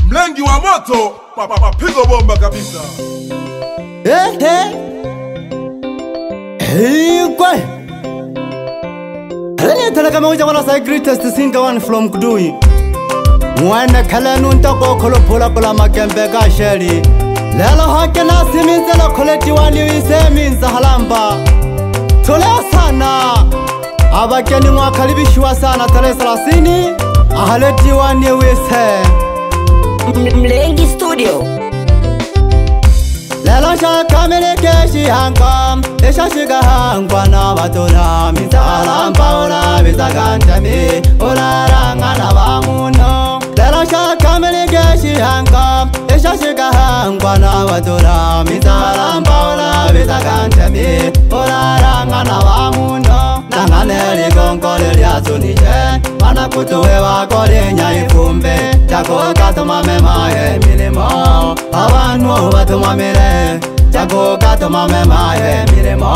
Mlengi wa moto, pigo bomba kabisa. Kwa Rene kama uja wala sa greatest singer one from Kudui. Mwana kala nunta ko kholo phola phola makembe ka sheli. Lelo hake na siminze lo kholeti wani wise minza halamba. Tolea sana. Abakeni mwakaribishwa sana tarehe 30 ahaleti wani wise. Mlengi Studio. Lelo shaka melekeshi hangam Esha shiga hangwa na batona Mizalamba ora bizagantami Ora ranga na bamuno Lelo shaka melekeshi hangam Esha shiga hangwa na batona Mizalamba ora bizagantami Ora ranga na bamuno Nanganeli konkole liazunije Mana kutuwe wakole nyaifumbe Chako katoma memaye milimo Abantu batuma mire Chako katoma memaye milimo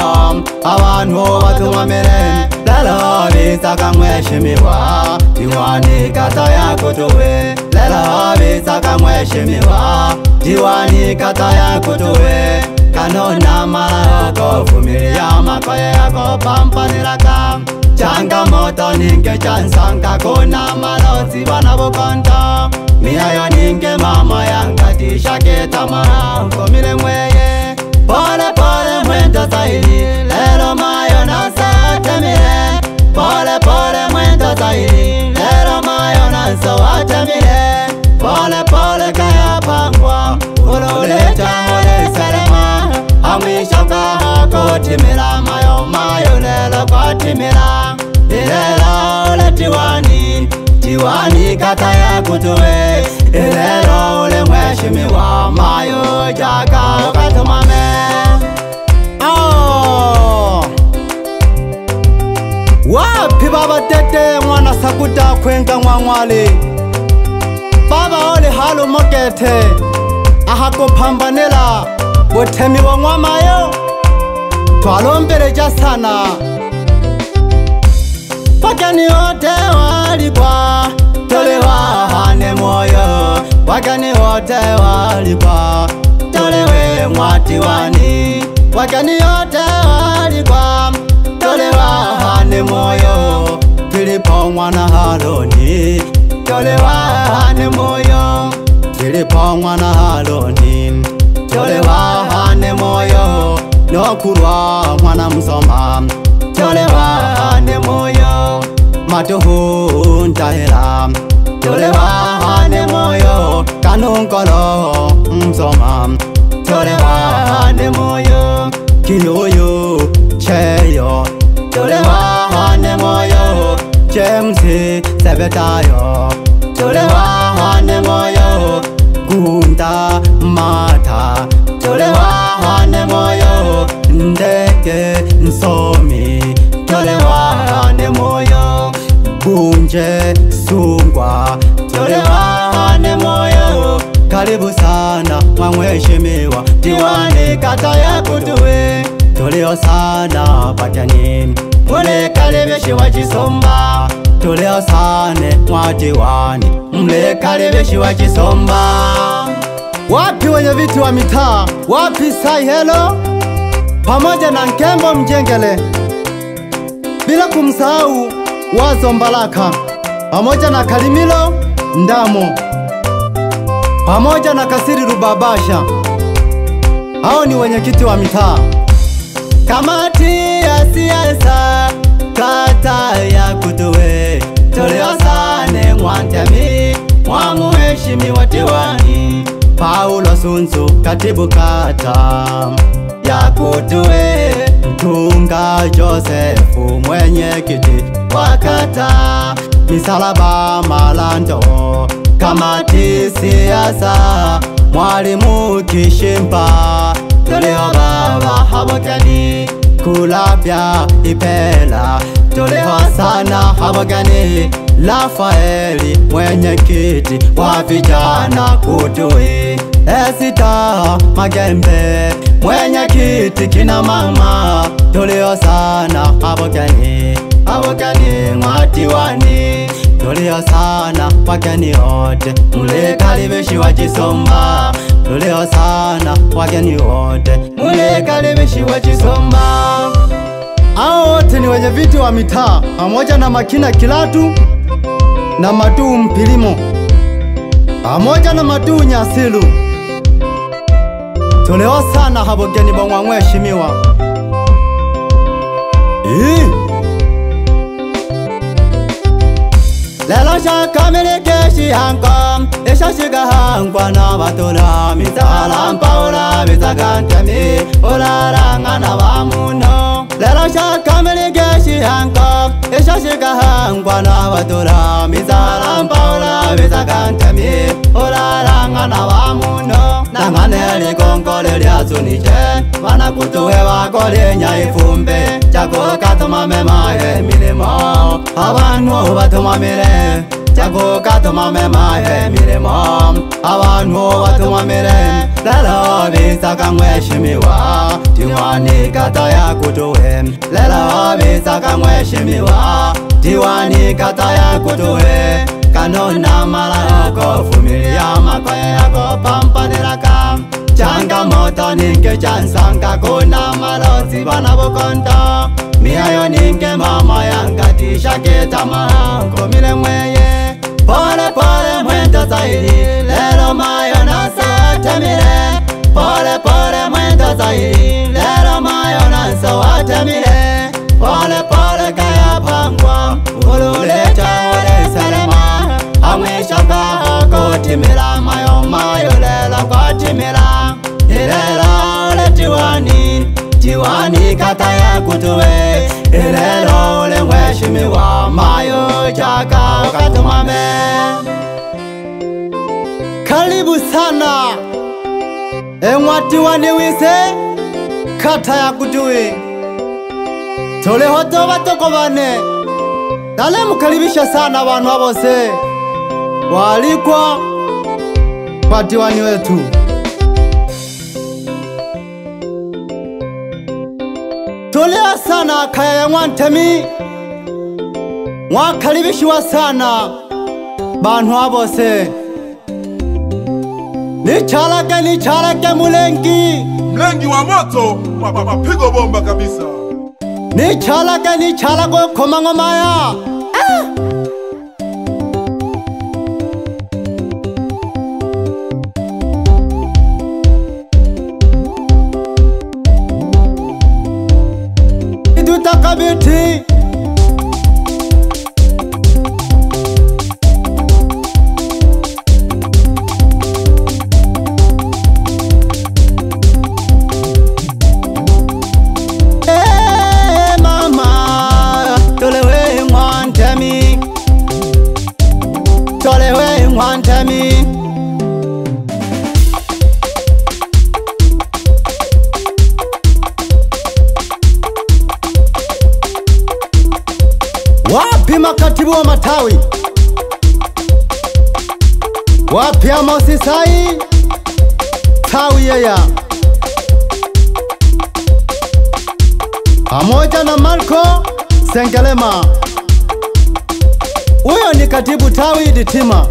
Abantu batuma mire Lelo bisaka mweshimiwa Diwani kata ya kutuwe Lelo bisaka mweshimiwa Diwani kata ya kutuwe Kanona marako fumilia makoye yako pampaniraka Changamoto ninge chansanga kona maloti wanabukonta Miayo ninge mama yangati shake tamara Komile mweye Pole pole mwendo zaidi Lero mayo nasa temire Pole pole mwendo zaidi Lero mayo nasa watemire Pole pole kaya pangwa Ululeta ule serema Amwishoka hako timira Mayo mayo lelo kwa timira Ilelo ule tiwani Tiwani kata ya kutuwe Ilelo ule mweshimiwa Mayo jaka ukatumame Wapi baba tete mwana sakuta kwenga mwangwale Baba ole halo mokete Ahako pambanela Botemi wa mwamayo Twalombele jasana Wakani wote walikuwa Tolewa hane moyo Wakani wote walikuwa Tolewe mwatiwani Wakani wote walikuwa Tolewa hane moyo Filipo mwana haloni Tolewa hane moyo Filipo mwana haloni Tolewa hane moyo Nokurwa mwana msoma Tolewa hane moyo Matuhu ntahira Tolewa hane moyo Kanunkolo msoma Tolewa hane moyo Kiyoyo cheyo Tolewa hane moyo Chemsi sebetayo Tolewa hane moyo Gunda mata Tolewa hane moyo Ndeke nsomi Tolewa hane moyo Bunje sungwa Tolewa hane moyo Karibu sana mwamweshimiwa Diwani kata ya kutuwe Tulio sana pakani Mule karibishi wajisomba Tulio sane mwadiwani Mule karibishi wajisomba Wapi wenye viti wa mitaa Wapi sai hello Pamoja na Nkembo Mjengele Bila kumsahau Wazo Mbalaka Pamoja na Kalimilo Ndamo Pamoja na Kasiri Rubabasha Hao ni wenye kiti wa mitaa Kamati ya siasa Kata ya kutuwe Tulio sane mwantemi Mwamuheshimiwa diwani Paulo Sunzu katibu kata ya kutuwe Mtunga Josefu mwenye kiti wa kata Misalaba Malando kamati siasa Mwalimu Kishimpa Tulio baba habokani Kulabya Ipela Tulio sana habokani Lafaeli mwenye kiti wa vijana kutuwe Esita Magembe mwenye kiti kina mama Tulio sana habokani mwatiwani tulio sana wageni wote, mlikaribishwa Chisomba. Tulio sana wageni wote, mlikaribishwa Chisomba. Hao wote ni wenye viti wa mitaa pamoja na Makina Kilatu na Matu Mpilimo pamoja na Matu Nyasilu. Tulio sana habogeni bwa mheshimiwa. Lelo shaka milikeshi hankom, esha shiga hankwa na batula, mitala mpaula mitagantemi, ularanga na wamuno. Lelo shaka milikeshi hankom, esha shiga hankwa na batula, mitala mpaula mitagantemi, ularanga na wamuno. Nanganeli konkole liazunije, wana kutuwe wakole nyaifumbe, chako katoma memaye milimo, abantu batoma mire, chako katoma memaye milimo, abantu batoma mire. Lelo bisaka mheshimiwa, diwani kata ya kutuwe. Lelo bisaka mheshimiwa, diwani kata ya kutuwe. Kanona malako fumilia makwaya yako pampaniraka. Changamoto ninge chansanga kuna malozi bana bukonto. Miayo ninge mama yangatisha ketama kumile mweye. Pole pole mwendo zaidi, lelo mayo nasa temile. Pole pole mwendo zaidi, lelo mayo nasa watemile. Pole pole kaya pangwa, ululecha ule salema. Amwishaka kutimila mayo mayo lela kwa timila. Ilela ule diwani kata ya kutuwe. Ilela ule mheshimiwa mayo chaka katumame. Karibu sana emwa diwani wise kata ya kutuwe. Tole hoto batoko bane, dale mukaribisha sana abantu bose walikwa kwa diwani wetu. Tolea sana kaya ya Mwantemi, mwakaribishwa sana bantu bose. Nichalake mulengi, Mlengi wa moto, mapigo bomba kabisa. Nichalake koma ngoma ya. Kabiti mama, tolewe Mwantemi, tolewe Mwantemi. Wapi makatibu wa matawi? Wapi Amosi Sai tawi yaya pamoja na Marco Sengelema? Huyo ni katibu tawi Ditima.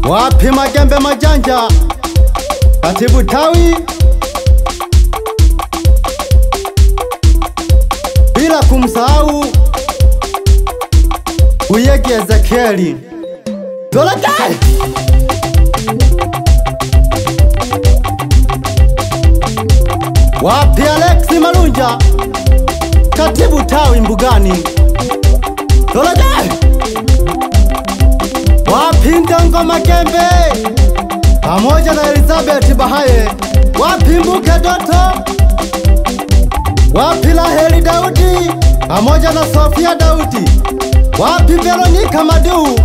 Wapi Magembe Majanja katibu tawi? Bila kumsahau Uyeki Ezekieli. Tolaka! Wapi Alexi Malunja katibu tawi Mbugani? Tolaka! Wapi Ndongo Magembe pamoja na Elizabeth Bahaye? Wapi Mbuke Doto? Wapi Laheli Daudi pamoja na Sofia Daudi? Wapi Veronica Madu?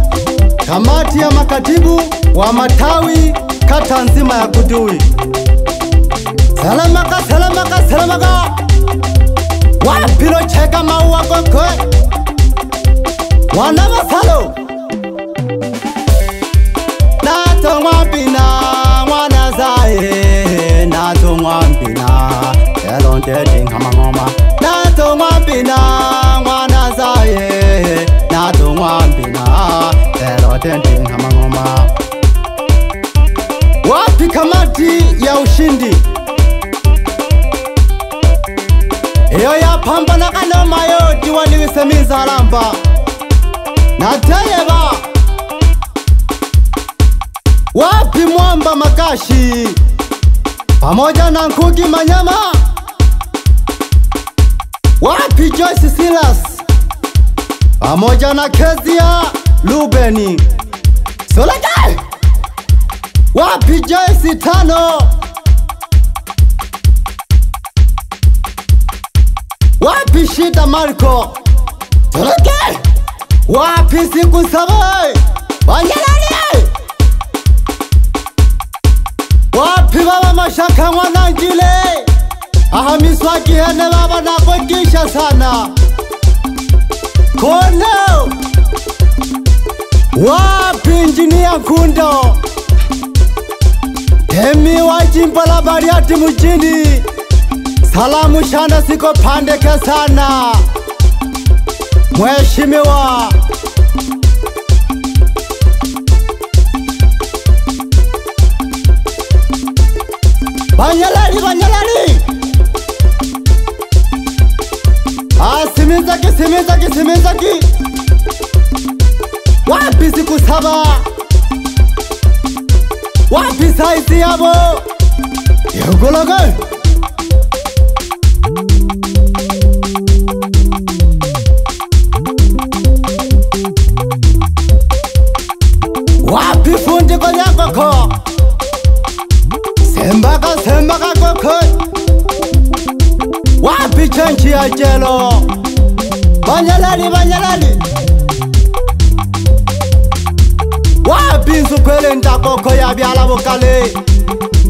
Kamati ya makatibu wa matawi kata nzima ya Kudui. Salamaka. Wapi Locheka Maua Kokwe? Wana Masalo. Nato Mwapina Mwana Zae, Nato Mwapina Elonde Dinga Mangoma. Nato Mwapina Mwana Zae, tende kama ngoma. Wapi kamati ya ushindi? Iyo ya pambana kanoma yo diwani Wiseminza Alamba na Tayeba. Wapi Mwamba Magashi pamoja na Nkugi Manyama? Wapi Joyce Silas pamoja na Kezia Lubeni Solekay? Wapi Joyce Tano? Wapi Shida Marco Solekay? Wapi Siku Sabai Wanyalani? Wapi Baba Mashaka Mwanangile? Ahamiswa kihene baba na kukisha sana. Kono. Wapi Engineer Kundo? Temi wa jimbo la Bariadi mjini. Salamu shana siko pandeke sana. Mheshimiwa Banyalani, Banyalani. Simizaki. Wapi Siku Saba? Wapi Saizi yabo? Yogologo. Wapi Fundi Konyakoko? Sembaka koko. Wapi Chenchi ya Jelo? Banyalani. Wapi Nsukwele Ntakoko ya Biala Bukale?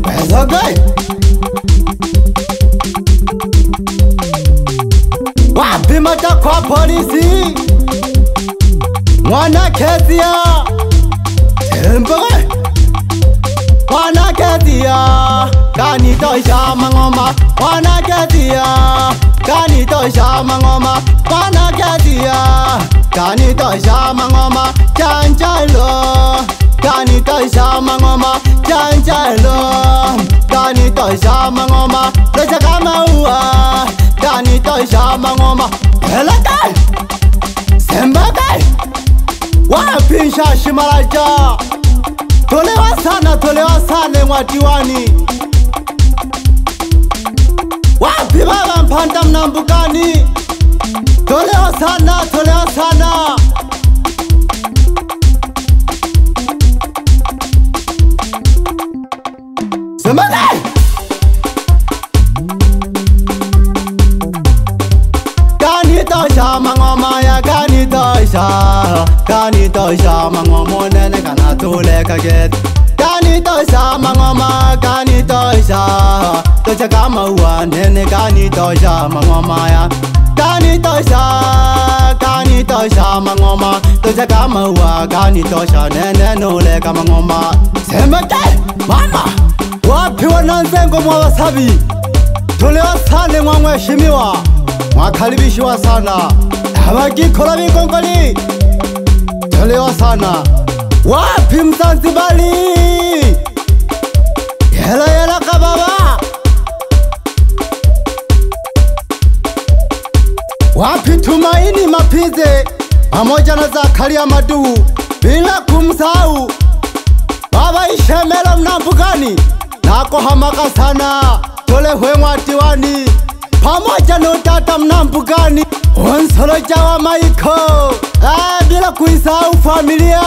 Wezoge. Wapi Matakwa polisi? Mwana Kezia Emboge. Mwana Kezia Kani tosha mangoma. Mwana Kezia Kani tosha mangoma. Mwana Kezia Kani tosha mangoma. Chanchalo Kani tosha mangoma. Chanchalo Kani tosha mangoma. Lecha kama ua Kani tosha mangoma. Elaka Sembaka. Wapi Nshashi Maraja? Tolewa sana mwatiwani. Wapi Baba Mpanda Mnambukani? Tolewa sana. Semane! Kani tosha mangoma ya kani tosha. Kani tosha mangoma nene kana tole kaget. Kani tosha mangoma, kani tosha. Tosha kama ua nene kani tosha mangoma ya. Kani tosha mangoma. Tosha kama ua kani tosha nene nole kama ngoma. Semete mama. Wapi Wananzengo mwa Wasabi? Tolewa sana mwa mheshimiwa. Mwakaribishwa sana. Abagikora bikongoli. Tolewa sana. Wapi Mzanzibari? Yela kababa. Wapi Tumaini Mapize pamoja na Zakaria Madu, bila kumsahau Baba Ishemelo Mnambukani. Nako hamaka sana. Tolehwe mwatiwani pamoja na Tata Mnambukani. Onsolo jawa Maiko. Bila kuisahau familia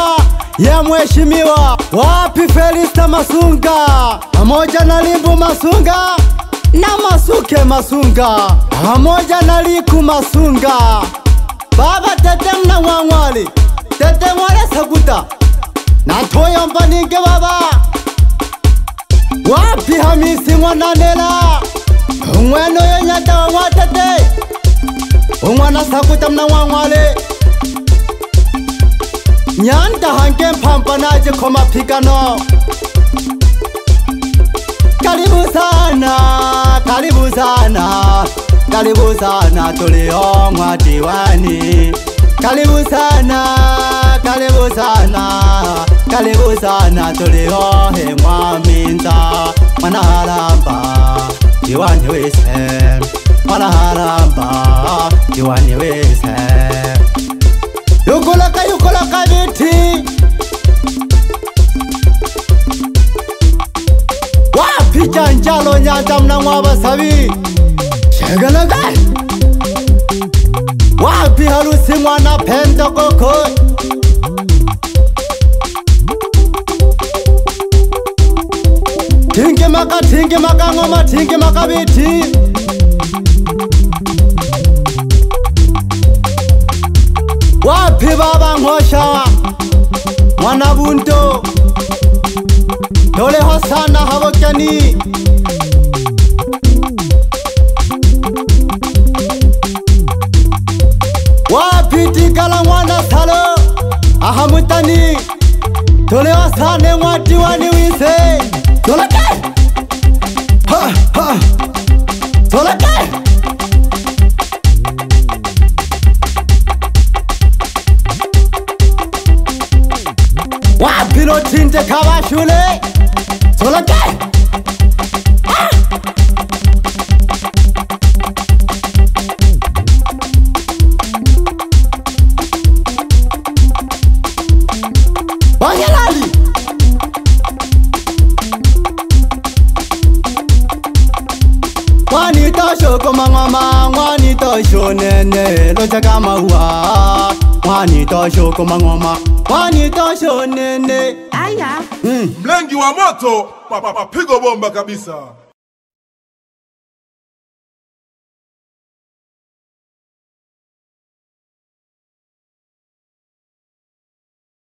ya mheshimiwa. Wapi Felista Masunga pamoja na Limbu Masunga na Masuke Masunga pamoja na Liku Masunga. Baba Tete Mnawangwali, Tete Mwale Saguta na Toyo Mbanike Baba. Wapi Hamisi Mwananela? Mweno Yonyata wa Mwatete Umwana Saguta Mnawangwali. Nyanda hange mpampanaje kwa mapigano. Karibu sana Tuliongwa diwani. Karibu sana Kalibuzana tuliho he mwaminza Mwana haramba Iwani wise Mwana haramba Iwani wise Yukulaka biti Wapi chanjalo nyata mna mwabasabi Shegalaga Wapi halusi mwana pendo koko Tingi maka ngoma tingi maka biti Wapi baba ngosha Mwana bunto Dole hosana hawakani Wapi tikala mwana salo Ahamutani Dole hosane mwati wani wise Tolake Ha ha Tolake Wapi no tinte kabashule Tolake Ha Banyalali Mwani tosho kumangoma Mwani tosho nene Locha kama uwa Mwani tosho kumangoma Mwani tosho nene Aya Mlengi wa moto, mapigo bomba kabisa.